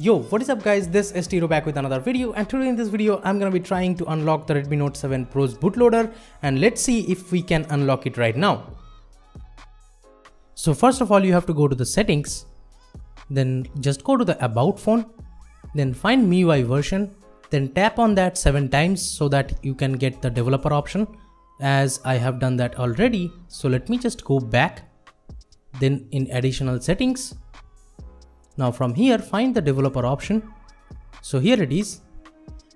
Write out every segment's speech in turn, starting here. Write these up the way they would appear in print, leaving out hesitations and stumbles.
Yo, what is up guys, this is Tiro back with another video, and today in this video I'm gonna be trying to unlock the Redmi Note 7 Pro's bootloader, and let's see if we can unlock it right now. So first of all, you have to go to the settings, then just go to the about phone, then find MIUI version, then tap on that 7 times so that you can get the developer option, as I have done that already. So let me just go back, then in additional settings. Now from here find the developer option, so here it is,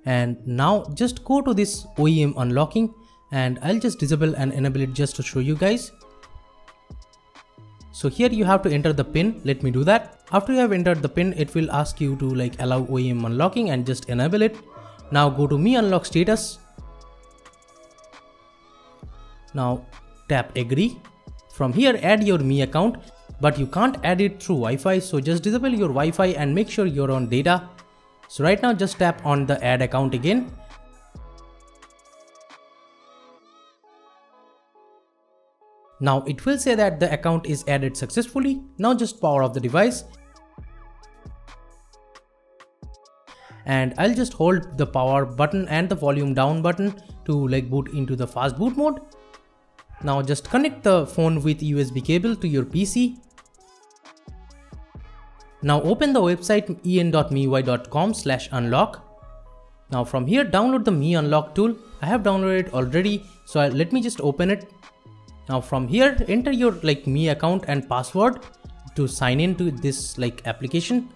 and now just go to this OEM unlocking, and I'll just disable and enable it just to show you guys. So here you have to enter the pin. Let me do that. After you have entered the pin, it will ask you to allow OEM unlocking and just enable it. Now go to Mi Unlock status. Now tap agree. From here add your Mi account, but you can't add it through Wi-Fi, so just disable your Wi-Fi and make sure you're on data. So right now just tap on the add account again. Now it will say that the account is added successfully. Now just power off the device, and I'll just hold the power button and the volume down button to boot into the fast boot mode. Now just connect the phone with USB cable to your PC. Now open the website en.miui.com/unlock. Now from here download the Mi Unlock tool. I have downloaded it already, so let me just open it. Now from here enter your Mi account and password to sign in to this application.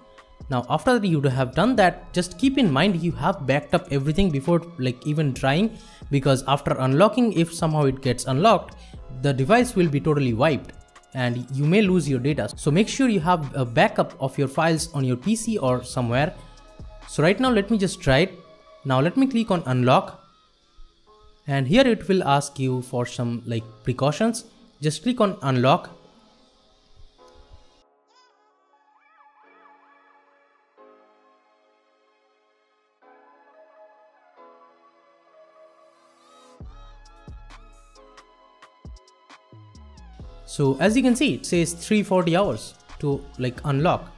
Now after you have done that, just keep in mind you have backed up everything before even trying, because after unlocking, if somehow it gets unlocked, the device will be totally wiped and you may lose your data. So make sure you have a backup of your files on your PC or somewhere. So right now let me just try it. Now let me click on unlock, and here it will ask you for some precautions. Just click on unlock. So as you can see, it says 340 hours to unlock.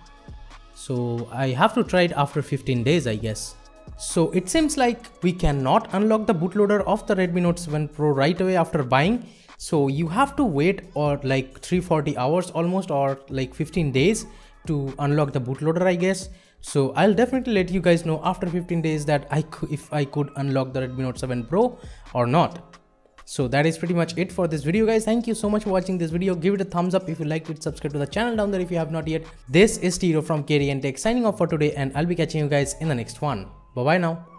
So I have to try it after 15 days, I guess. So it seems like we cannot unlock the bootloader of the Redmi Note 7 Pro right away after buying. So you have to wait or 340 hours almost, or 15 days to unlock the bootloader, I guess. So I'll definitely let you guys know after 15 days that if I could unlock the Redmi Note 7 Pro or not. So that is pretty much it for this video, guys. Thank you so much for watching this video. Give it a thumbs up if you liked it. Subscribe to the channel down there if you have not yet. This is Tiro from KDN Tech signing off for today, and I'll be catching you guys in the next one. Bye bye now.